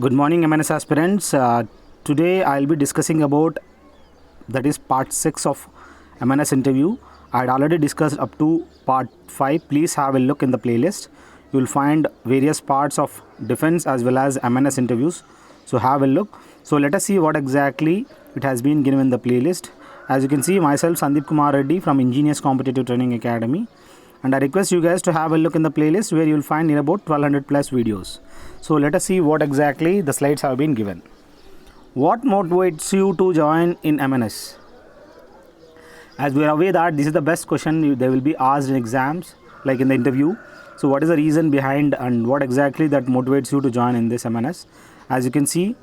Good morning, MNS aspirants. Today I'll be discussing about that is part 6 of MNS interview. I had already discussed up to part 5. Please have a look in the playlist. You will find various parts of defense as well as MNS interviews. So have a look. So let us see what exactly it has been given in the playlist. As you can see, myself Sandeep Kumar Reddy from Ingenious Competitive Training Academy. And I request you guys to have a look in the playlist where you will find near about 1200 plus videos. So let us see what exactly the slides have been given. What motivates you to join in MNS? As we are aware that this is the best question they will be asked in exams, like in the interview. So what is the reason behind and what exactly that motivates you to join in this MNS? As you can see,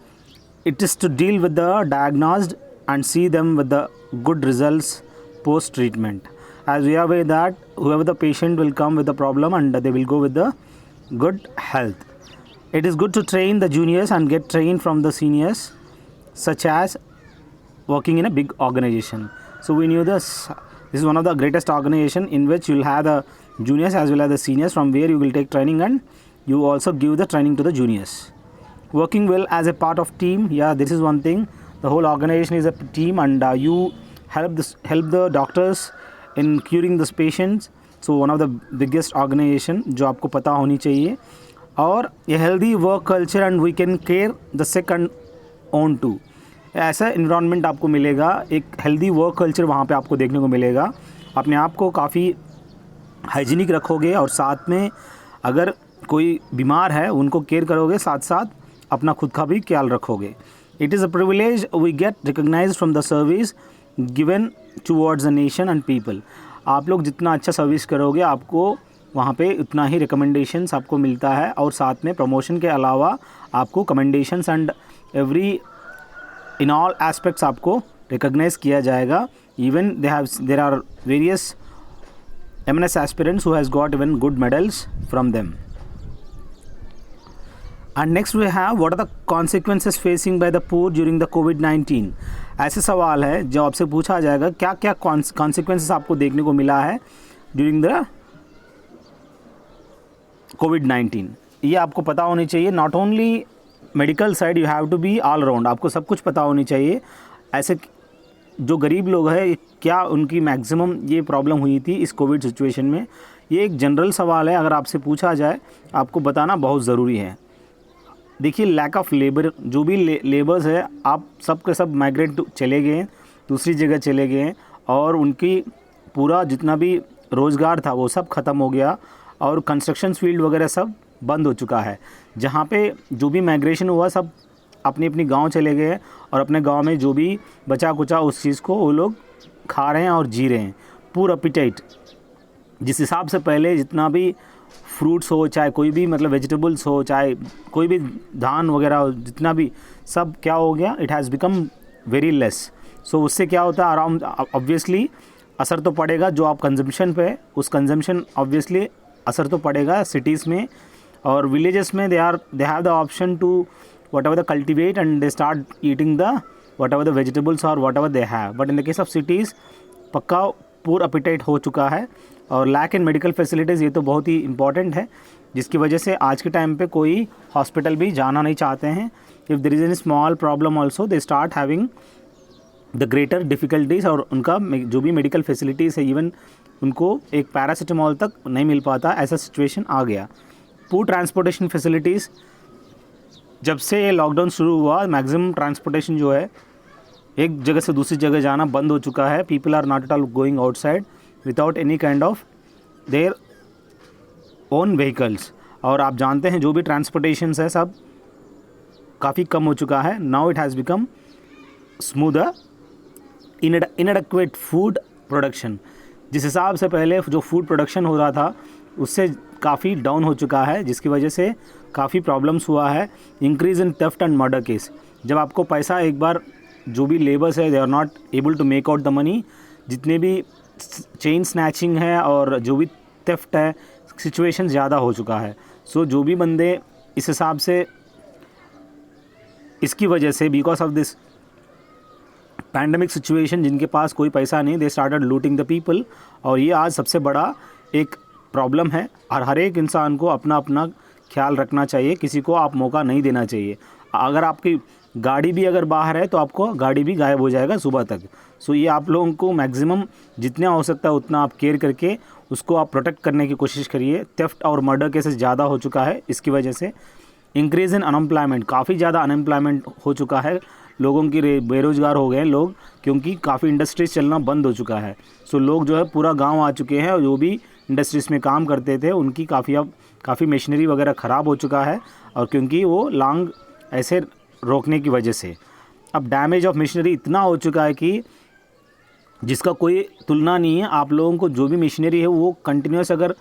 it is to deal with the diagnosed and see them with the good results post treatment. As we are aware that whoever the patient will come with the problem and they will go with the good health. It is good to train the juniors and get trained from the seniors, such as working in a big organization. So we knew this is one of the greatest organization in which you will have the juniors as well as the seniors, from where you will take training and you also give the training to the juniors. Working well as a part of team, yeah, this is one thing. The whole organization is a team and you help the doctors in curing this patients. So one of the biggest organization जो आपको पता होनी चाहिए. और ये healthy work culture and we can care the sick and own too, ऐसा environment आपको मिलेगा. एक हेल्दी वर्क कल्चर वहाँ पे आपको देखने को मिलेगा. अपने आप को काफ़ी हाइजीनिक रखोगे और साथ में अगर कोई बीमार है उनको केयर करोगे, साथ साथ अपना खुद का भी ख्याल रखोगे. It is a privilege we get recognised from the service given towards the nation and people. आप लोग जितना अच्छा सर्विस करोगे आपको वहाँ पे उतना ही रिकमेंडेशंस आपको मिलता है और साथ में प्रमोशन के अलावा आपको commendations and every in all aspects आपको रिकग्नाइज किया जाएगा. Even there are various MNS aspirants who has got even good medals from them. And next we have what are the consequences facing by the poor during the COVID-19. ऐसे सवाल है जो आपसे पूछा जाएगा क्या क्या consequences आपको देखने को मिला है during the COVID-19. ये आपको पता होनी चाहिए. Not only medical side, you have to be all around. आपको सब कुछ पता होनी चाहिए. ऐसे जो गरीब लोग हैं क्या उनकी मैक्सिमम ये प्रॉब्लम हुई थी इस कोविड सिचुएशन में, ये एक जनरल सवाल है. अगर आपसे पूछा जाए आपको बताना बहुत ज़रूरी है. देखिए, लैक ऑफ लेबर, जो भी लेबर्स है आप सब के सब माइग्रेट चले गए, दूसरी जगह चले गए और उनकी पूरा जितना भी रोज़गार था वो सब ख़त्म हो गया और कंस्ट्रक्शन फील्ड वगैरह सब बंद हो चुका है. जहाँ पे जो भी माइग्रेशन हुआ सब अपनी अपनी गांव चले गए और अपने गांव में जो भी बचा कुचा उस चीज़ को वो लोग खा रहे हैं और जी रहे हैं. पूरा एपिटाइट, जिस हिसाब से पहले जितना भी फ्रूट्स हो, चाहे कोई भी मतलब वेजिटेबल्स हो, चाहे कोई भी धान वगैरह हो, जितना भी सब क्या हो गया, it has become very less. So उससे क्या होता है, अराउंड ऑब्वियसली असर तो पड़ेगा जो आप कंजम्पशन पे, उस कंजम्पशन ऑब्वियसली असर तो पड़ेगा सिटीज़ में. और विलेजेस में they have the option to whatever the cultivate and they start eating the whatever the vegetables और whatever they have. But in the case of cities पक्का poor अपिटाइट हो चुका है. और lack इन medical facilities ये तो बहुत ही इंपॉर्टेंट है, जिसकी वजह से आज के टाइम पे कोई हॉस्पिटल भी जाना नहीं चाहते हैं. If there is any small problem also they start having the greater difficulties. और उनका जो भी मेडिकल फैसिलिटीज़ है इवन उनको एक पैरासीटामॉल तक नहीं मिल पाता, ऐसा सिचुएशन आ गया. पूर ट्रांसपोर्टेशन फैसिलिटीज़, जब से ये लॉकडाउन शुरू हुआ मैक्सिमम ट्रांसपोर्टेशन जो है एक जगह से दूसरी जगह जाना बंद हो चुका है. People are not at all going outside without any kind of their own vehicles. और आप जानते हैं जो भी ट्रांसपोर्टेशंस है सब काफ़ी कम हो चुका है. Now it has become smoother. Inadequate food production, जिस हिसाब से पहले जो फूड प्रोडक्शन हो रहा था उससे काफ़ी डाउन हो चुका है, जिसकी वजह से काफ़ी प्रॉब्लम्स हुआ है. Increase in theft and murder case, जब आपको पैसा एक बार जो भी लेबर्स है they are not able to make out the money, जितने भी चेन स्नैचिंग है और जो भी थेफ्ट है, सिचुएशन ज़्यादा हो चुका है. सो जो भी बंदे इस हिसाब से इसकी वजह से because of this pandemic situation जिनके पास कोई पैसा नहीं, they started looting the people. और ये आज सबसे बड़ा एक प्रॉब्लम है और हर एक इंसान को अपना अपना ख्याल रखना चाहिए, किसी को आप मौका नहीं देना चाहिए। अगर आपकी गाड़ी भी अगर बाहर है तो आपको गाड़ी भी गायब हो जाएगा सुबह तक। सो ये आप लोगों को मैक्सिमम जितना हो सकता है उतना आप केयर करके उसको आप प्रोटेक्ट करने की कोशिश करिए। थेफ्ट और मर्डर केसेस ज़्यादा हो चुका है, इसकी वजह से इंक्रीज़ इन अनएम्प्लॉयमेंट, काफ़ी ज़्यादा अनएम्प्लॉयमेंट हो चुका है, लोगों की बेरोज़गार हो गए हैं लोग, क्योंकि काफ़ी इंडस्ट्रीज चलना बंद हो चुका है। सो लोग जो है पूरा गांव आ चुके हैं और जो भी इंडस्ट्रीज़ में काम करते थे उनकी काफ़ी मशीनरी वगैरह ख़राब हो चुका है, और क्योंकि वो लॉन्ग ऐसे रोकने की वजह से अब डैमेज ऑफ मशीनरी इतना हो चुका है कि जिसका कोई तुलना नहीं है। आप लोगों को जो भी मशीनरी है वो कंटिन्यूस अगर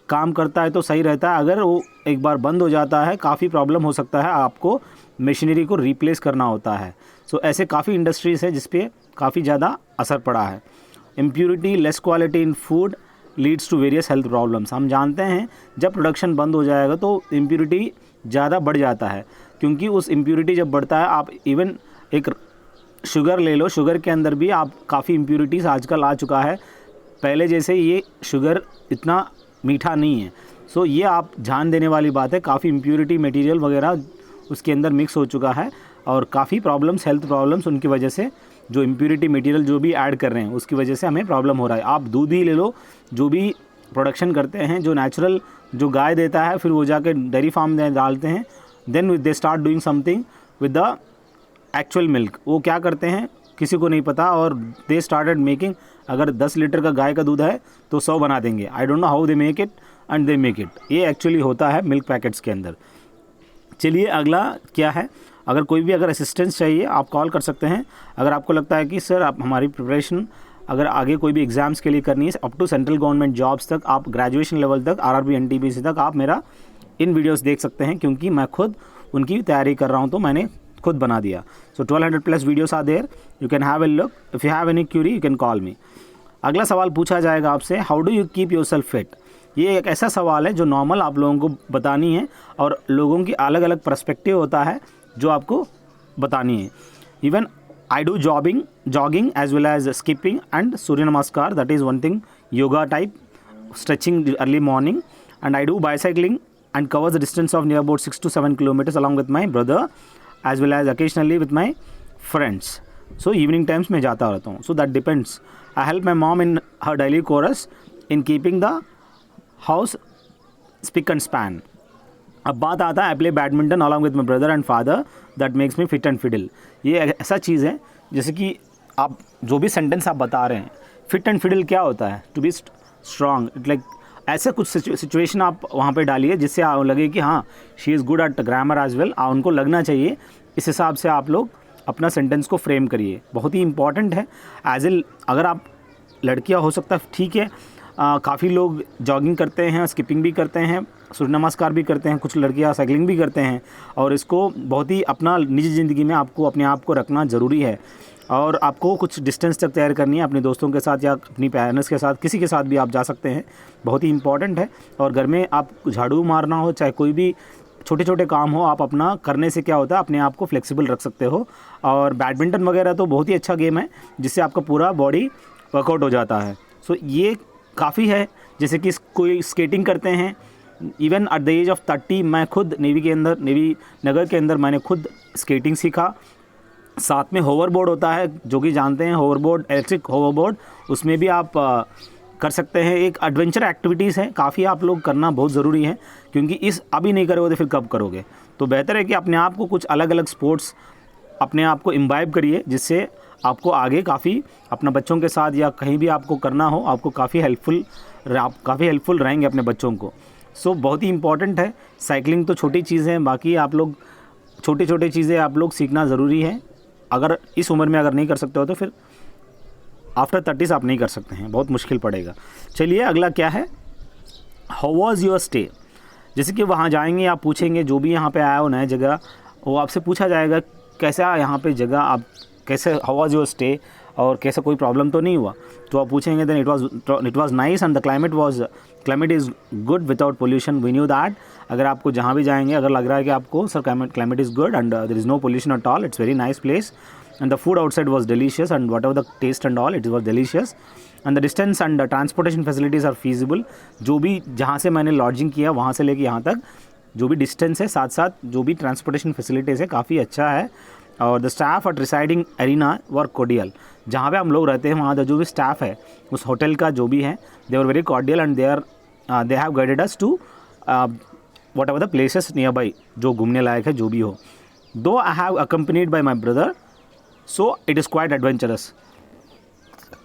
काम करता है तो सही रहता है, अगर वो एक बार बंद हो जाता है काफ़ी प्रॉब्लम हो सकता है, आपको मशीनरी को रिप्लेस करना होता है। सो ऐसे काफ़ी इंडस्ट्रीज़ है जिस पे काफ़ी ज़्यादा असर पड़ा है। Impurity, less quality in food leads to various health problems. हम जानते हैं जब प्रोडक्शन बंद हो जाएगा तो इम्प्योरिटी ज़्यादा बढ़ जाता है, क्योंकि उस इम्प्योरिटी जब बढ़ता है, आप इवन एक शुगर ले लो, शुगर के अंदर भी आप काफ़ी इम्प्योरिटीज़ आजकल आ चुका है, पहले जैसे ये शुगर इतना मीठा नहीं है। सो ये आप ध्यान देने वाली बात है, काफ़ी इम्प्योरिटी मटेरियल वगैरह उसके अंदर मिक्स हो चुका है, और काफ़ी प्रॉब्लम्स, हेल्थ प्रॉब्लम्स उनकी वजह से, जो इम्प्योरिटी मटेरियल जो भी ऐड कर रहे हैं उसकी वजह से हमें प्रॉब्लम हो रहा है। आप दूध ही ले लो, जो भी प्रोडक्शन करते हैं, जो नेचुरल जो गाय देता है, फिर वो जाके डेयरी फार्म में डालते हैं, then they start doing something with the actual milk. वो क्या करते हैं किसी को नहीं पता, और दे स्टार्टेड मेकिंग, अगर 10 लीटर का गाय का दूध है तो 100 बना देंगे। I don't know how they make it and they make it. ये एक्चुअली होता है मिल्क पैकेट्स के अंदर। चलिए अगला क्या है, अगर कोई भी अगर असिस्टेंस चाहिए आप कॉल कर सकते हैं। अगर आपको लगता है कि सर आप हमारी प्रिपरेशन अगर आगे कोई भी एग्ज़ाम्स के लिए करनी है, up to central government jobs तक, आप ग्रेजुएशन लेवल तक, आरआरबी एनटीपीसी तक आप मेरा इन वीडियोस देख सकते हैं, क्योंकि मैं खुद उनकी तैयारी कर रहा हूं तो मैंने खुद बना दिया। So 1200 plus videos are there, you can have a look. If you have any query you can call me. अगला सवाल पूछा जाएगा आपसे, how do you keep yourself fit. ये एक ऐसा सवाल है जो नॉर्मल आप लोगों को बतानी है, और लोगों की अलग अलग पर्सपेक्टिव होता है जो आपको बतानी है। Even I do jogging as well as skipping and Surya Namaskar, that is one thing, yoga type, stretching early morning, and I do bicycling and covers the distance of near about 6 to 7 kilometers along with my brother as well as occasionally with my friends. So evening times मैं जाता रहता हूँ. So that depends. I help my mom in her daily chores in keeping the house spick and span. अब बात आता है, I play badminton along with my brother and father, that makes me fit and fiddle. ये ऐसा चीज़ है जैसे कि आप जो भी सेंटेंस आप बता रहे हैं, फिट एंड फिडल क्या होता है, to be strong, it like ऐसे कुछ सिचुएशन आप वहाँ पे डालिए जिससे आप लगे कि हाँ she is good at grammar as well, उनको लगना चाहिए। इस हिसाब से आप लोग अपना सेंटेंस को फ्रेम करिए, बहुत ही इंपॉर्टेंट है। एज ए अगर आप लड़कियाँ हो सकता है ठीक है, काफ़ी लोग जॉगिंग करते हैं, स्किपिंग भी करते हैं, सूर्य नमस्कार भी करते हैं, कुछ लड़कियां साइकिलिंग भी करते हैं, और इसको बहुत ही अपना निजी ज़िंदगी में आपको अपने आप को रखना ज़रूरी है। और आपको कुछ डिस्टेंस तक तैयार करनी है अपने दोस्तों के साथ या अपनी पेरेंट्स के साथ, किसी के साथ भी आप जा सकते हैं, बहुत ही इंपॉर्टेंट है। और घर में आप झाड़ू मारना हो, चाहे कोई भी छोटे छोटे काम हो, आप अपना करने से क्या होता है, अपने आप को फ्लेक्सिबल रख सकते हो। और बैडमिंटन वगैरह तो बहुत ही अच्छा गेम है जिससे आपका पूरा बॉडी वर्कआउट हो जाता है। सो ये काफ़ी है। जैसे कि कोई स्केटिंग करते हैं, even at the age of 30 मैं खुद नेवी नगर के अंदर मैंने खुद स्केटिंग सीखा। साथ में होवरबोर्ड होता है, जो कि जानते हैं होवरबोर्ड, इलेक्ट्रिक होवरबोर्ड, उसमें भी आप कर सकते हैं। एक एडवेंचर एक्टिविटीज़ है, काफ़ी आप लोग करना बहुत ज़रूरी है, क्योंकि इस अभी नहीं करोगे तो फिर कब करोगे। तो बेहतर है कि अपने आप को कुछ अलग अलग स्पोर्ट्स अपने आप को इम्बाइब करिए, जिससे आपको आगे काफ़ी अपना बच्चों के साथ या कहीं भी आपको करना हो, आपको काफ़ी हेल्पफुल रहेंगे अपने बच्चों को। सो बहुत ही इंपॉर्टेंट है। साइकिलिंग तो छोटी चीज़ है, बाकी आप लोग छोटी छोटी चीज़ें आप लोग सीखना ज़रूरी है। अगर इस उम्र में अगर नहीं कर सकते हो तो फिर आफ्टर 30 आप नहीं कर सकते हैं, बहुत मुश्किल पड़ेगा। चलिए अगला क्या है, हाउ वाज योर स्टे। जैसे कि वहाँ जाएंगे, आप पूछेंगे जो भी यहाँ पे आया हो नया जगह, वो आपसे पूछा जाएगा कैसा यहाँ पे जगह, आप कैसे, हाउ वाज योर स्टे, और कैसा कोई प्रॉब्लम तो नहीं हुआ। तो आप पूछेंगे then it was nice and the climate is good without pollution, we knew that. अगर आपको जहाँ भी जाएंगे अगर लग रहा है कि आपको sir climate is good and there is no pollution at all, it's very nice place and the food outside was delicious and whatever the taste and all, it was delicious and the distance and transportation facilities are feasible. जो भी जहाँ से मैंने lodging किया वहाँ से लेके यहाँ तक जो भी डिस्टेंस है, साथ साथ जो भी ट्रांसपोर्टेशन फैसिलिटीज़ है काफ़ी अच्छा है। और the staff at residing arena were cordial, जहाँ पे हम लोग रहते हैं वहाँ का जो भी स्टाफ है उस होटल का जो भी है, they were very cordial and they have guided us to whatever the places nearby, जो घूमने लायक है जो भी हो। Though I have accompanied by my brother, so it is quite adventurous.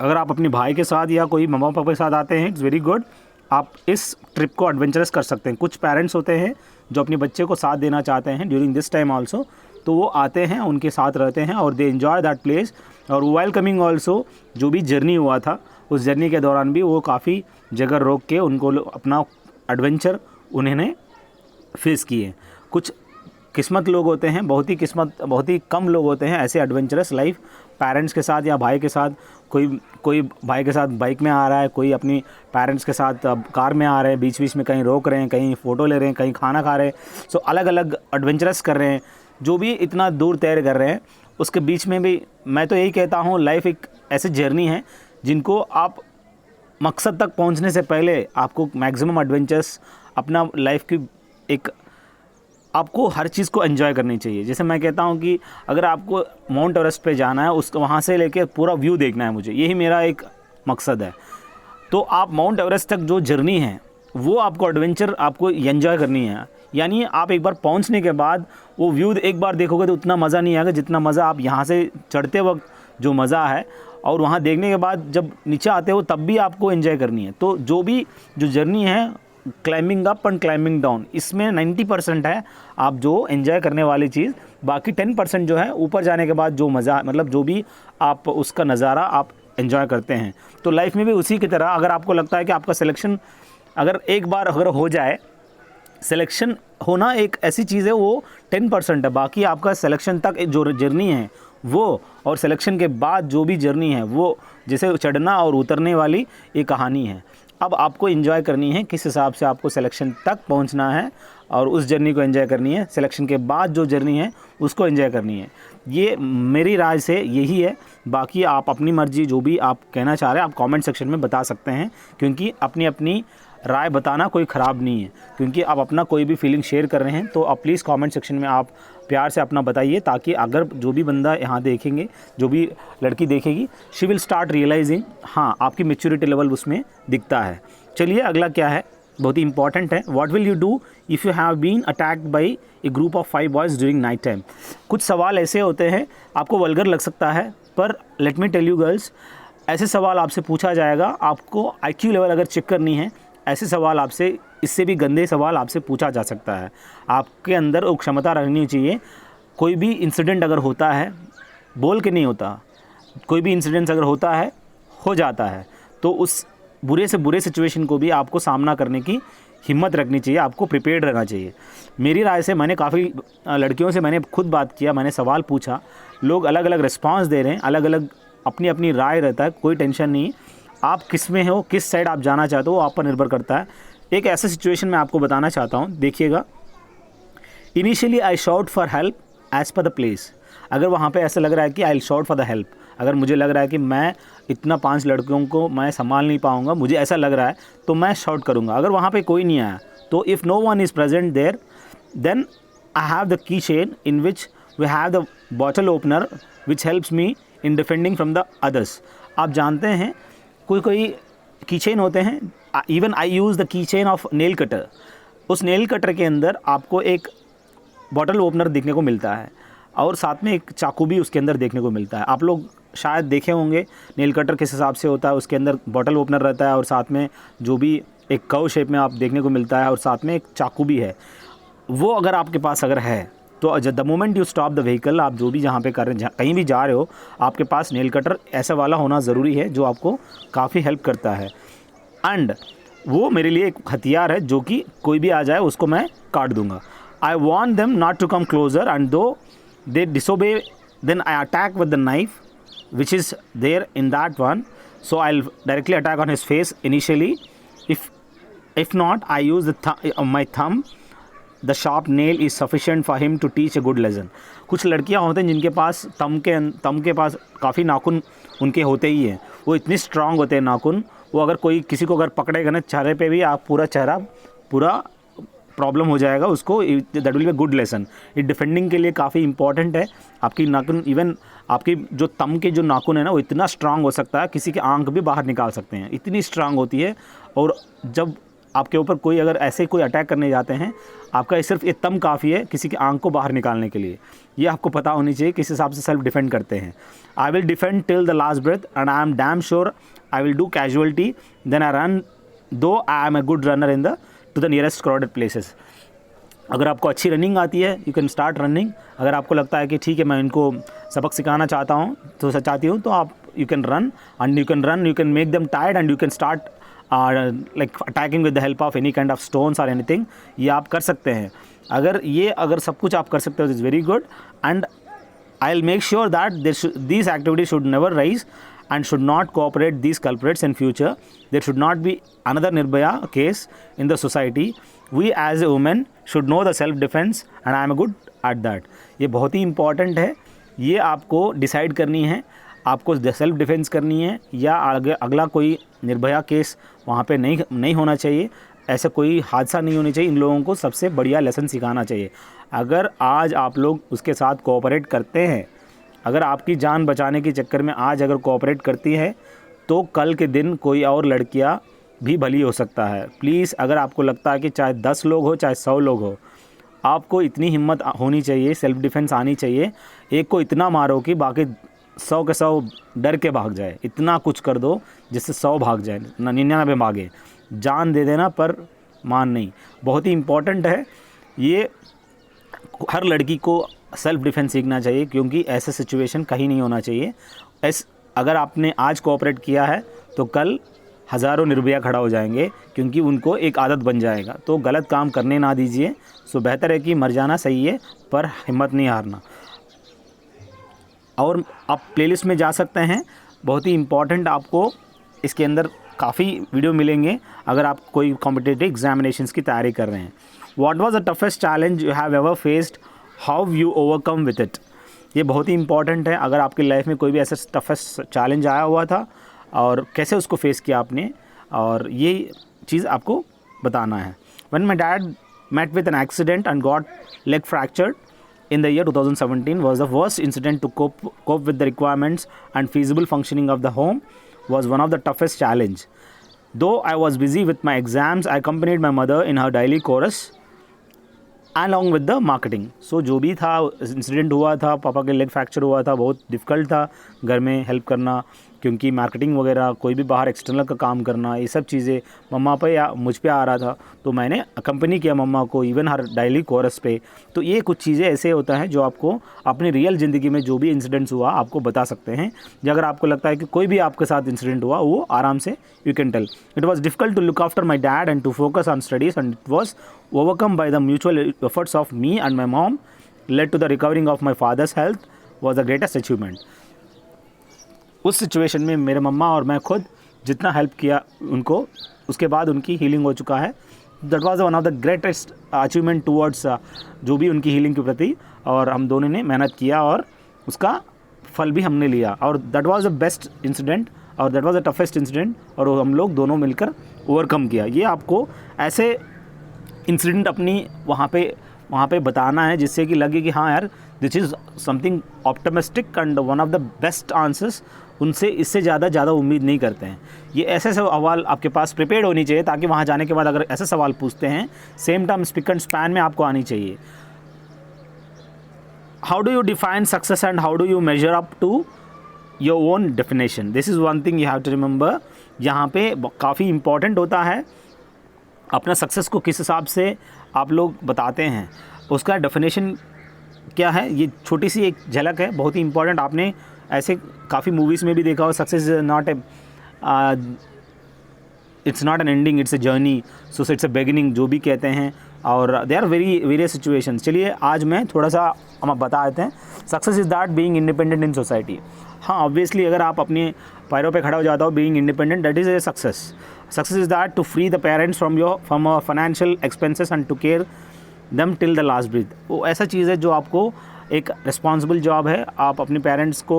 अगर आप अपने भाई के साथ या कोई मम्मा पापा के साथ आते हैं, इट्स वेरी गुड, आप इस ट्रिप को एडवेंचरस कर सकते हैं। कुछ पेरेंट्स होते हैं जो अपने बच्चे को साथ देना चाहते हैं ड्यूरिंग दिस टाइम आल्सो, तो वो आते हैं, उनके साथ रहते हैं और दे एन्जॉय दैट प्लेस। और वाइल कमिंग ऑल्सो जो भी जर्नी हुआ था, उस जर्नी के दौरान भी वो काफ़ी जगह रोक के उनको अपना एडवेंचर उन्होंने फेस किए। कुछ किस्मत लोग होते हैं, बहुत ही कम लोग होते हैं ऐसे एडवेंचरस लाइफ पेरेंट्स के साथ या भाई के साथ। कोई भाई के साथ बाइक में आ रहा है, कोई अपनी पेरेंट्स के साथ कार में आ रहे हैं, बीच बीच में कहीं रोक रहे हैं, कहीं फ़ोटो ले रहे हैं, कहीं खाना खा रहे हैं। सो अलग अलग एडवेंचरस कर रहे हैं, जो भी इतना दूर तय कर रहे हैं उसके बीच में भी मैं तो यही कहता हूँ, लाइफ एक ऐसी जर्नी है जिनको आप मकसद तक पहुँचने से पहले आपको मैक्सिमम एडवेंचर्स अपना लाइफ की एक आपको हर चीज़ को एंजॉय करनी चाहिए। जैसे मैं कहता हूँ कि अगर आपको माउंट एवरेस्ट पे जाना है, उसको वहाँ से लेके पूरा व्यू देखना है, मुझे यही मेरा एक मकसद है। तो आप माउंट एवरेस्ट तक जो जर्नी है वो आपको एडवेंचर आपको एंजॉय करनी है। यानी आप एक बार पहुँचने के बाद वो व्यू एक बार देखोगे तो उतना मज़ा नहीं आएगा जितना मज़ा आप यहाँ से चढ़ते वक्त जो मज़ा है, और वहाँ देखने के बाद जब नीचे आते हो तब भी आपको एंजॉय करनी है। तो जो जर्नी है climbing up and climbing down, इसमें 90% है आप जो एंजॉय करने वाली चीज़, बाकी 10% जो है ऊपर जाने के बाद जो मज़ा, मतलब जो भी आप उसका नज़ारा आप एंजॉय करते हैं। तो लाइफ में भी उसी की तरह अगर आपको लगता है कि आपका सिलेक्शन अगर एक बार अगर हो जाए, सिलेक्शन होना एक ऐसी चीज़ है वो 10% है, बाकी आपका सिलेक्शन तक जो जर्नी है वो, और सिलेक्शन के बाद जो भी जर्नी है वो जैसे चढ़ना और उतरने वाली एक कहानी है। अब आपको एंजॉय करनी है किस हिसाब से आपको सिलेक्शन तक पहुंचना है और उस जर्नी को एंजॉय करनी है, सिलेक्शन के बाद जो जर्नी है उसको एंजॉय करनी है। ये मेरी राय से यही है। बाकी आप अपनी मर्ज़ी जो भी आप कहना चाह रहे हैं आप कमेंट सेक्शन में बता सकते हैं, क्योंकि अपनी राय बताना कोई ख़राब नहीं है। क्योंकि आप अपना कोई भी फीलिंग शेयर कर रहे हैं तो आप प्लीज़ कमेंट सेक्शन में आप प्यार से अपना बताइए, ताकि अगर जो भी बंदा यहाँ देखेंगे, जो भी लड़की देखेगी, शी विल स्टार्ट रियलाइजिंग, हाँ आपकी मैच्योरिटी लेवल उसमें दिखता है। चलिए अगला क्या है, बहुत ही इंपॉर्टेंट है। What will you do if you have been attacked by a group of 5 boys during night time. कुछ सवाल ऐसे होते हैं, आपको वल्गर लग सकता है, पर let me tell you girls, ऐसे सवाल आपसे पूछा जाएगा। आपको IQ लेवल अगर चेक करनी है, ऐसे सवाल आपसे, इससे भी गंदे सवाल आपसे पूछा जा सकता है। आपके अंदर वो क्षमता रहनी चाहिए। कोई भी इंसिडेंट अगर होता है, बोल के नहीं होता, कोई भी इंसिडेंट अगर होता है, हो जाता है, तो उस बुरे से बुरे सिचुएशन को भी आपको सामना करने की हिम्मत रखनी चाहिए, आपको प्रिपेयर्ड रहना चाहिए। मेरी राय से मैंने काफ़ी लड़कियों से मैंने खुद बात किया, मैंने सवाल पूछा, लोग अलग अलग रिस्पांस दे रहे हैं, अलग अलग अपनी अपनी राय रहता है, कोई टेंशन नहीं। आप किस में हो, किस साइड आप जाना चाहते हो, वो आप पर निर्भर करता है। एक ऐसा सिचुएशन मैं आपको बताना चाहता हूँ, देखिएगा। Initially I shot for help as per the place. अगर वहाँ पे ऐसा लग रहा है कि आई शॉट फॉर द हेल्प, अगर मुझे लग रहा है कि मैं इतना 5 लड़कियों को मैं संभाल नहीं पाऊँगा, मुझे ऐसा लग रहा है, तो मैं शॉट करूँगा। अगर वहाँ पे कोई नहीं आया तो if no one is present there, then I have the key chain in which we have the bottle opener which helps me in defending from the others. आप जानते हैं कोई की चेन होते हैं, even I use the key chain of nail cutter. उस nail cutter के अंदर आपको एक बॉटल ओपनर देखने को मिलता है और साथ में एक चाकू भी उसके अंदर देखने को मिलता है। आप लोग शायद देखे होंगे नेल कटर किस हिसाब से होता है, उसके अंदर बॉटल ओपनर रहता है और साथ में जो भी एक कर्व शेप में आप देखने को मिलता है और साथ में एक चाकू भी है। वो अगर आपके पास अगर है तो the moment you stop the vehicle, आप जो भी जहाँ पे कर रहे हैं, कहीं भी जा रहे हो, आपके पास नेल कटर ऐसा वाला होना ज़रूरी है जो आपको काफ़ी हेल्प करता है। एंड वो मेरे लिए एक हथियार है जो कि कोई भी आ जाए उसको मैं काट दूंगा। I want them not to come closer and though they disobey then I attack with the knife which is there in that one. So I directly attack on his face initially. If not I use my thumb, the sharp nail is sufficient for him to teach a good lesson. कुछ लड़कियां होते हैं जिनके पास thumb के पास काफ़ी नाखून उनके होते ही हैं, वो इतनी स्ट्रांग होते हैं नाखून, वो अगर कोई किसी को अगर पकड़ेगा ना चेहरे पे भी, आप पूरा चेहरा पूरा प्रॉब्लम हो जाएगा उसको, that will be good lesson. ये डिफेंडिंग के लिए काफ़ी इंपॉर्टेंट है। आपकी नाखून, इवन आपकी जो तम के जो नाखून है ना, वो इतना स्ट्रांग हो सकता है, किसी की आंख भी बाहर निकाल सकते हैं, इतनी स्ट्रांग होती है। और जब आपके ऊपर कोई अगर ऐसे कोई अटैक करने जाते हैं, आपका सिर्फ ये तम काफ़ी है किसी की आंख को बाहर निकालने के लिए। ये आपको पता होनी चाहिए किस हिसाब से सेल्फ डिफेंड करते हैं। I will defend till the last breath and I am damn sure I will do casualty, then I run though I am a good runner in the to the nearest crowded places. अगर आपको अच्छी running आती है, you can start running. अगर आपको लगता है कि ठीक है मैं इनको सबक सिखाना चाहता हूँ तो आप you can run and you can make them tired and you can start like attacking with the help of any kind of stones और एनीथिंग। ये आप कर सकते हैं। अगर सब कुछ आप कर सकते हो, is very good. And I will make sure that these activities should never rise and should not cooperate these culprits in future. There should not be another Nirbhaya case in the society. We as a women should know the self defense and I am good at that. ये बहुत ही important है। ये आपको decide करनी है, आपको self defence करनी है या अगला कोई निर्भया केस वहाँ पे नहीं होना चाहिए, ऐसा कोई हादसा नहीं होना चाहिए। इन लोगों को सबसे बढ़िया लेसन सिखाना चाहिए। अगर आज आप लोग उसके साथ कोऑपरेट करते हैं, अगर आपकी जान बचाने के चक्कर में आज अगर कोऑपरेट करती है, तो कल के दिन कोई और लड़कियाँ भी भली हो सकता है। प्लीज़, अगर आपको लगता है कि चाहे 10 लोग हो चाहे 100 लोग हो, आपको इतनी हिम्मत होनी चाहिए, सेल्फ डिफेंस आनी चाहिए। एक को इतना मारो कि बाकी 100 के 100 डर के भाग जाए। इतना कुछ कर दो जिससे 100 भाग जाए, 99 भागे। जान दे देना पर मान नहीं। बहुत ही इम्पॉर्टेंट है ये। हर लड़की को सेल्फ डिफेंस सीखना चाहिए, क्योंकि ऐसे सिचुएशन कहीं नहीं होना चाहिए। अगर आपने आज कोऑपरेट किया है तो कल हज़ारों निर्भया खड़ा हो जाएंगे, क्योंकि उनको एक आदत बन जाएगा। तो गलत काम करने ना दीजिए। सो बेहतर है कि मर जाना सही है, पर हिम्मत नहीं हारना। और आप प्लेलिस्ट में जा सकते हैं, बहुत ही इम्पॉर्टेंट आपको इसके अंदर काफ़ी वीडियो मिलेंगे अगर आप कोई कॉम्पिटिटिव एग्जामिनेशंस की तैयारी कर रहे हैं। What was the toughest challenge you have ever faced, how you overcome with it. ये बहुत ही इंपॉर्टेंट है। अगर आपकी लाइफ में कोई भी ऐसा टफेस्ट चैलेंज आया हुआ था और कैसे उसको फेस किया आपने, और ये चीज़ आपको बताना है। When my dad met with an accident and got leg fractured in the year 2017 was the worst incident to cope with the requirements and feasible functioning of the home was one of the toughest challenge. Though I was busy with my exams, I accompanied my mother in her daily chorus along with the marketing. So जो भी था incident हुआ था, पापा के leg fracture हुआ था, बहुत डिफ़िकल्ट था घर में हेल्प करना, क्योंकि मार्केटिंग वगैरह कोई भी बाहर एक्सटर्नल का काम करना, ये सब चीज़ें मम्मा पे या मुझ पे आ रहा था। तो मैंने कंपनी किया मम्मा को, इवन हर डेली कोरस पे। तो ये कुछ चीज़ें ऐसे होता है जो आपको अपनी रियल ज़िंदगी में जो भी इंसिडेंट्स हुआ आपको बता सकते हैं। जो अगर आपको लगता है कि कोई भी आपके साथ इंसिडेंट हुआ, वो आराम से you can tell. It was difficult to look after my dad and to focus on studies and it was overcome by the mutual efforts of me and my mom led to the recovering of my father's health was the greatest achievement. उस situation में मेरे मम्मा और मैं खुद जितना help किया उनको, उसके बाद उनकी हीलिंग हो चुका है। That was one of the greatest achievement towards जो भी उनकी हीलिंग के प्रति, और हम दोनों ने मेहनत किया और उसका फल भी हमने लिया। और that was the best incident और that was the toughest incident, और हम लोग दोनों मिलकर ओवरकम किया। ये आपको ऐसे इंसिडेंट अपनी वहाँ पे बताना है जिससे कि लगे कि हाँ यार, this is something optimistic and one of the best answers. उनसे इससे ज़्यादा उम्मीद नहीं करते हैं। ये ऐसे सवाल आपके पास प्रिपेयर्ड होनी चाहिए, ताकि वहाँ जाने के बाद अगर ऐसे सवाल पूछते हैं same time speak and span में आपको आनी चाहिए। How do you define success and how do you measure up to your own definition. This is one thing you have to remember. यहाँ पे काफ़ी इंपॉर्टेंट होता है अपना सक्सेस को किस हिसाब से आप लोग बताते हैं, उसका डेफिनेशन क्या है। ये छोटी सी एक झलक है, बहुत ही इंपॉर्टेंट। आपने ऐसे काफ़ी मूवीज़ में भी देखा हो, success is not it's not an ending, it's a journey, so it's a beginning, जो भी कहते हैं। और दे आर वेरियस सिचुएशंस। चलिए आज मैं थोड़ा सा हम बता देते हैं। Success is that being independent in society. हाँ, ऑब्वियसली अगर आप अपने पैरों पे खड़ा हो जाता हो, being independent, that is a success. Success is that to free the parents from financial expenses and to care them till the last breath. वो ऐसा चीज़ है जो आपको एक रिस्पॉन्सिबल जॉब है। आप अपने पेरेंट्स को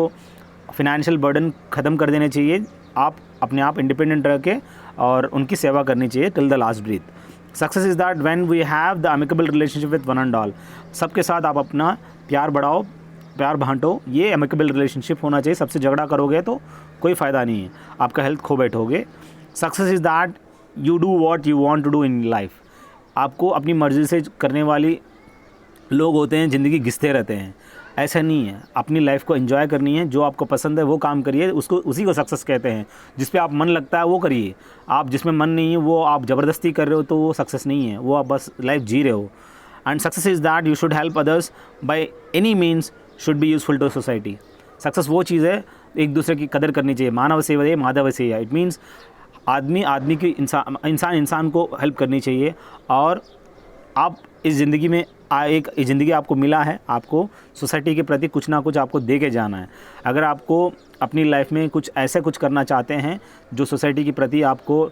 फिनेंशियल बर्डन ख़त्म कर देने चाहिए। आप अपने आप इंडिपेंडेंट रह के और उनकी सेवा करनी चाहिए till the last breath. Success is that when we have the amicable relationship with one and all, सबके साथ आप अपना प्यार बढ़ाओ, प्यार बांटो, ये अमिकेबल रिलेशनशिप होना चाहिए। सबसे झगड़ा करोगे तो कोई फ़ायदा नहीं है, आपका हेल्थ खो बैठोगे। Success is that you do what you want to do in life. आपको अपनी मर्ज़ी से करने वाली लोग होते हैं, ज़िंदगी घिसते रहते हैं, ऐसा नहीं है। अपनी लाइफ को एंजॉय करनी है, जो आपको पसंद है वो काम करिए, उसको उसी को सक्सेस कहते हैं। जिस पे आप मन लगता है वो करिए, आप जिसमें मन नहीं है वो आप ज़बरदस्ती कर रहे हो तो वो सक्सेस नहीं है, वो आप बस लाइफ जी रहे हो। And success is that you should help others by any means, should be useful to society. Success वो चीज़ है, एक दूसरे की कदर करनी चाहिए, मानव सेवा माधव सेवा। इट मीन्स आदमी की इंसान को हेल्प करनी चाहिए। और आप इस ज़िंदगी में एक ज़िंदगी आपको मिला है, आपको सोसाइटी के प्रति कुछ ना कुछ आपको दे के जाना है। अगर आपको अपनी लाइफ में कुछ ऐसे कुछ करना चाहते हैं जो सोसाइटी के प्रति आपको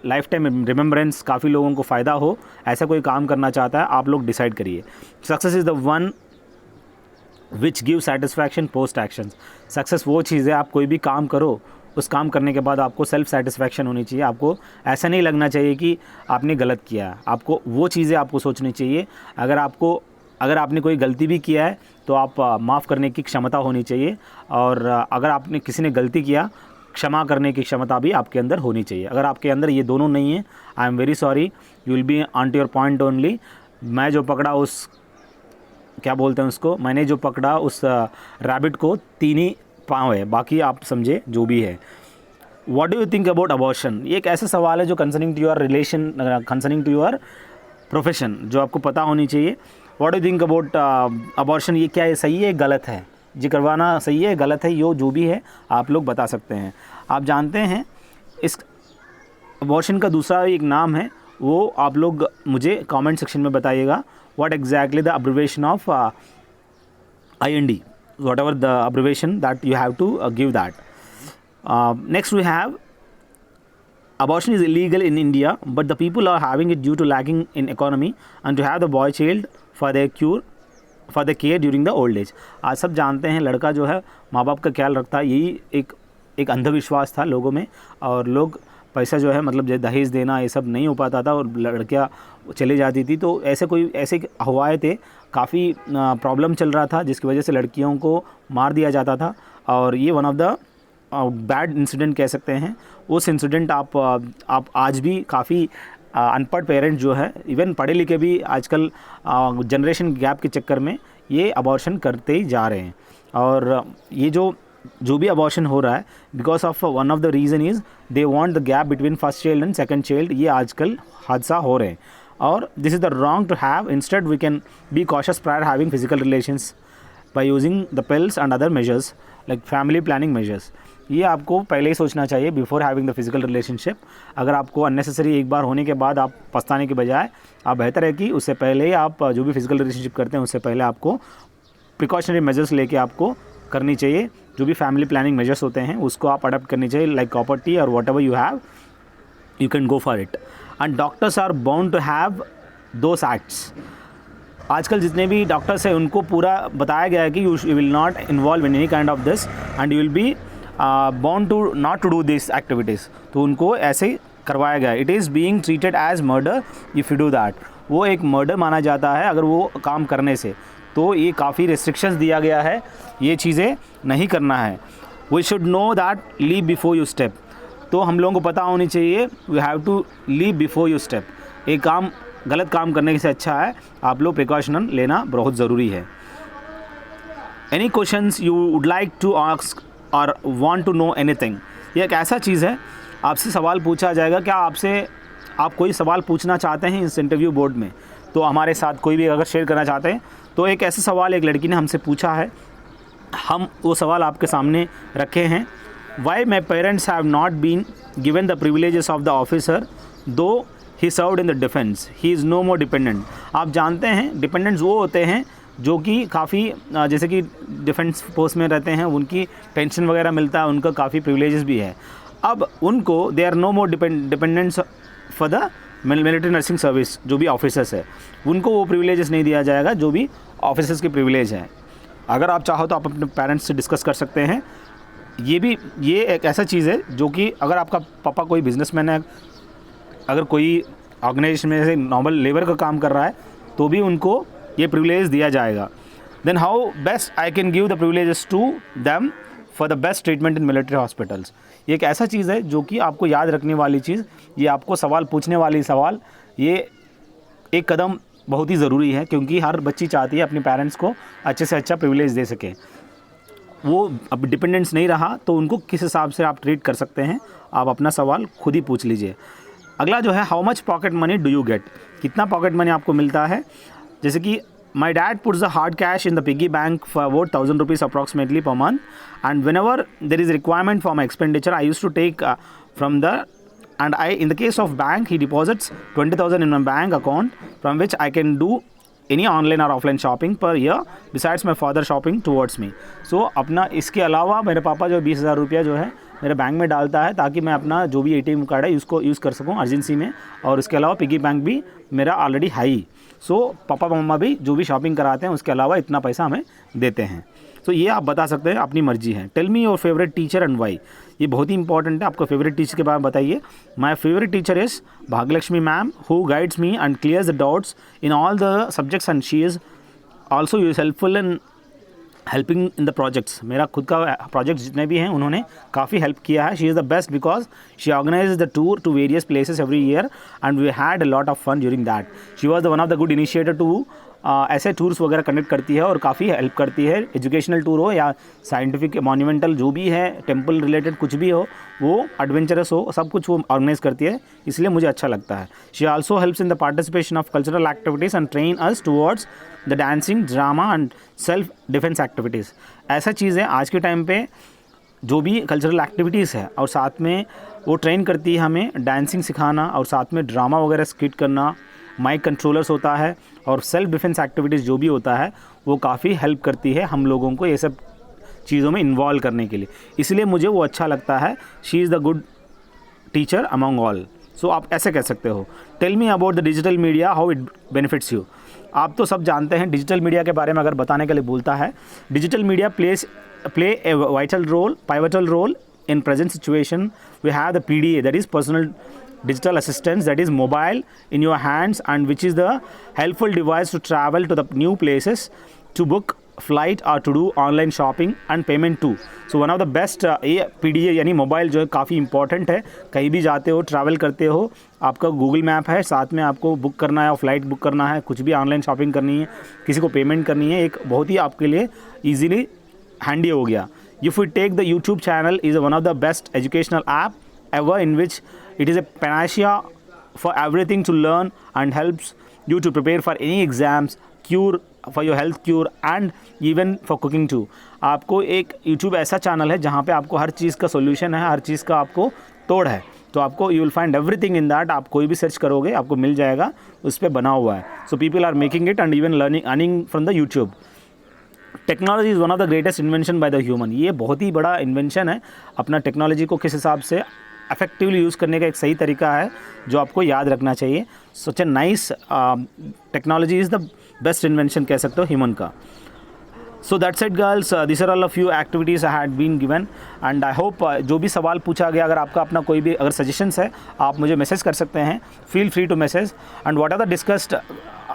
लाइफ टाइम रिमेम्बरेंस, काफ़ी लोगों को फ़ायदा हो, ऐसा कोई काम करना चाहता है, आप लोग डिसाइड करिए। Success is the one which give satisfaction post actions. Success वो चीज़ है, आप कोई भी काम करो, उस काम करने के बाद आपको सेल्फ सेटिस्फैक्शन होनी चाहिए। आपको ऐसा नहीं लगना चाहिए कि आपने गलत किया, आपको वो चीज़ें आपको सोचनी चाहिए। अगर आपने कोई गलती भी किया है तो आप माफ़ करने की क्षमता होनी चाहिए। और अगर आपने किसी ने गलती किया, क्षमा करने की क्षमता भी आपके अंदर होनी चाहिए। अगर आपके अंदर ये दोनों नहीं है, I am very sorry, you will be on to your point only. मैं जो पकड़ा उस, क्या बोलते हैं उसको, मैंने जो पकड़ा उस रैबिट को 3 ही पाँव है, बाकी आप समझे जो भी है। What do you think about abortion? ये एक ऐसा सवाल है जो concerning to your relation, concerning to your profession, जो आपको पता होनी चाहिए। What do you think about abortion? ये क्या है, सही है गलत है? जी करवाना सही है गलत है, यो जो भी है आप लोग बता सकते हैं। आप जानते हैं इस अबॉर्शन का दूसरा एक नाम है, वो आप लोग मुझे कमेंट सेक्शन में बताइएगा। What exactly the abbreviation of IND, whatever the abbreviation that you have to give that. Next we have abortion is illegal in India, but the people are having it due to lacking in economy and to have the boy child for their care during the old age. आज सब जानते हैं लड़का जो है माँ बाप का ख्याल रखता है, यही एक अंधविश्वास था लोगों में। और लोग पैसा जो है मतलब दहेज देना ये सब नहीं हो पाता था और लड़कियां चली जाती थी। तो ऐसे हवाएं थे, काफ़ी प्रॉब्लम चल रहा था जिसकी वजह से लड़कियों को मार दिया जाता था। और ये one of the bad incident कह सकते हैं। उस इंसिडेंट आप आज भी काफ़ी अनपढ़ पेरेंट्स जो है, इवन पढ़े लिखे भी आजकल जनरेशन गैप के चक्कर में ये अबॉर्शन करते ही जा रहे हैं। और ये जो भी अबॉर्शन हो रहा है, because of one of the reason is they want the gap between first child and second child. ये आजकल हादसा हो रहे हैं और this is the wrong to have. Instead we can be cautious prior having physical relations by using the pills and other measures like family planning measures. ये आपको पहले ही सोचना चाहिए before having the physical relationship. अगर आपको unnecessary एक बार होने के बाद आप पछताने के बजाय आप बेहतर है कि उससे पहले ही आप जो भी फिजिकल रिलेशनशिप करते हैं उससे पहले आपको प्रिकॉशनरी मेजर्स लेके आपको करनी चाहिए। जो भी फैमिली प्लानिंग मेजर्स होते हैं उसको आप अडॉप्ट करनी चाहिए, लाइक प्रॉपर्टी और whatever you have you can go for it. And doctors are bound to have those acts. आजकल जितने भी डॉक्टर्स हैं उनको पूरा बताया गया है कि you will not involve in any kind of this and you will be bound to not to do this activities. तो उनको ऐसे करवाया गया है। It is being treated as murder if you do that. वो एक मर्डर माना जाता है अगर वो काम करने से। तो ये काफ़ी रिस्ट्रिक्शंस दिया गया है, ये चीज़ें नहीं करना है। We should know that leave before you step. तो हम लोगों को पता होनी चाहिए we have to leave before you step. एक काम गलत काम करने से अच्छा है आप लोग प्रिकॉशन लेना बहुत ज़रूरी है। Any questions you would like to ask or want to know anything? ये एक ऐसा चीज़ है, आपसे सवाल पूछा जाएगा। क्या आप कोई सवाल पूछना चाहते हैं इस इंटरव्यू बोर्ड में? तो हमारे साथ कोई भी अगर शेयर करना चाहते हैं तो एक ऐसा सवाल एक लड़की ने हमसे पूछा है, हम वो सवाल आपके सामने रखे हैं। Why my parents have not been given the privileges of the officer though he served in the defence, he is no more dependent. आप जानते हैं डिपेंडेंट्स वो होते हैं जो कि काफ़ी जैसे कि डिफेंस फोर्स में रहते हैं, उनकी पेंशन वगैरह मिलता है, उनका काफ़ी प्रिविलेजेस भी है। अब उनको they are no more dependents for the military nursing service. जो भी ऑफिसर्स है उनको वो प्रिविलेजेस नहीं दिया जाएगा जो भी ऑफिसर्स के प्रिविलेज हैं। अगर आप चाहो तो आप अपने पेरेंट्स से डिस्कस कर सकते हैं। ये एक ऐसा चीज़ है जो कि अगर आपका पापा कोई बिजनेसमैन है, अगर कोई ऑर्गेनाइजेशन में से नॉर्मल लेबर का काम कर रहा है तो भी उनको ये प्रिविलेज दिया जाएगा. Then how best I can give the privileges to them for the best treatment in military hospitals. ये एक ऐसा चीज़ है जो कि आपको याद रखने वाली चीज़, ये आपको सवाल पूछने वाली सवाल, ये एक कदम बहुत ही ज़रूरी है क्योंकि हर बच्ची चाहती है अपने पेरेंट्स को अच्छे से अच्छा प्रिविलेज दे सके. वो अब डिपेंडेंस नहीं रहा तो उनको किस हिसाब से आप ट्रीट कर सकते हैं, आप अपना सवाल खुद ही पूछ लीजिए. अगला जो है, how much pocket money do you get, कितना पॉकेट मनी आपको मिलता है. जैसे कि my dad puts the hard cash in the piggy bank for about 1000 rupees approximately per month, and whenever there is requirement for my expenditure I use to take from the, and in the case of bank he deposits 20,000 in my bank account from which I can do any online or offline shopping per year besides my father shopping towards me. So अपना इसके अलावा मेरे पापा जो 20,000 रुपया जो है मेरे बैंक में डालता है ताकि मैं अपना जो भी ATM कार्ड है उसको यूज़ कर सकूं अर्जेंसी में, और उसके अलावा पिगी बैंक भी मेरा ऑलरेडी हाई. सो पापा मम्मा भी जो भी शॉपिंग कराते हैं उसके अलावा इतना पैसा हमें देते हैं. तो ये आप बता सकते हैं, अपनी मर्जी है. Tell me your favourite teacher and why, ये बहुत ही इंपॉर्टेंट है. आपको फेवरेट टीचर के बारे में बताइए. My favourite teacher is Bhagyalakshmi ma'am who guides me and clears the doubts in all the subjects and she is also use helpful in helping in the projects. मेरा खुद का प्रोजेक्ट जितने भी हैं उन्होंने काफ़ी हेल्प किया है. She is the best because she organise the tour to various places every year and we had a lot of fun during that. She was the one of the good initiator to ऐसे tours वगैरह conduct करती है और काफ़ी help करती है. Educational tour हो या साइंटिफिक मॉन्यूमेंटल जो भी है, टेम्पल रिलेटेड कुछ भी हो, वो एडवेंचरस हो, सब कुछ वो ऑर्गेनाइज करती है, इसलिए मुझे अच्छा लगता है. She also helps in the participation of cultural activities and train us towards the dancing, drama and self defence activities. ऐसा चीज़ है आज के टाइम पे जो भी कल्चरल एक्टिविटीज़ है और साथ में वो ट्रेन करती है हमें डांसिंग सिखाना और साथ में ड्रामा वगैरह स्किट करना, माइक कंट्रोलर्स होता है और सेल्फ डिफेंस एक्टिविटीज़ जो भी होता है वो काफ़ी हेल्प करती है हम लोगों को ये सब चीज़ों में इन्वॉल्व करने के लिए, इसलिए मुझे वो अच्छा लगता है. She is the good teacher among all. So आप ऐसे कह सकते हो. Tell me about the digital media, how it benefits you. आप तो सब जानते हैं डिजिटल मीडिया के बारे में अगर बताने के लिए बोलता है, digital media play A pivotal role in present situation. We have the PDA, that is personal digital assistants, that is mobile in your hands and which is the helpful device to travel to the new places, to book flight or to do online shopping and payment too. So one of the best ये PDA यानी mobile जो है काफ़ी important है. कहीं भी जाते हो, ट्रैवल करते हो, आपका गूगल मैप है, साथ में आपको बुक करना है और फ्लाइट बुक करना है, कुछ भी ऑनलाइन शॉपिंग करनी है, किसी को पेमेंट करनी है, एक बहुत ही आपके लिए ईजीली हैंडी हो गया. If we take the YouTube channel is one of the best educational app ever in which it is a panacea for everything to learn and helps you to prepare for any exams, cure for your health cure and even for cooking too. आपको एक YouTube ऐसा channel है जहाँ पे आपको हर चीज़ का solution है, हर चीज़ का आपको तोड़ है, तो आपको you will find everything in that. आप कोई भी सर्च करोगे आपको मिल जाएगा, उस पर बना हुआ है. So people are making it and even earning from the YouTube. Technology is one of the greatest invention by the human. ये बहुत ही बड़ा इन्वेंशन है. अपना टेक्नोलॉजी को किस हिसाब से इफेक्टिवली यूज़ करने का एक सही तरीका है जो आपको याद रखना चाहिए. Such a nice technology is the best invention कह सकते हो ह्यूमन का. So that's it girls, this are all a few activities I had been given and I hope जो भी सवाल पूछा गया, अगर आपका अपना कोई भी अगर सजेशंस है आप मुझे मैसेज कर सकते हैं. Feel free to message and what are the discussed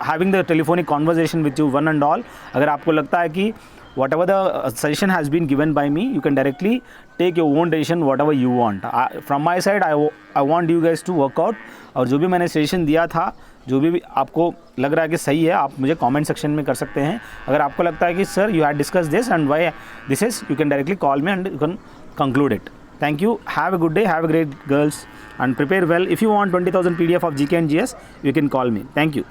having the telephonic conversation with you one and all. अगर आपको लगता है कि whatever the suggestion has been given by me, you can directly take your own decision whatever you want. From my side I want you guys to work out. और जो भी मैंने suggestion दिया था, जो भी आपको लग रहा है कि सही है, आप मुझे कमेंट सेक्शन में कर सकते हैं. अगर आपको लगता है कि sir you had discuss this and why this is, you can directly call me and you can conclude it. Thank you. Have a good day. Have a great girls and prepare well. If you want 20,000 PDF of GK and GS, you can call me. Thank you.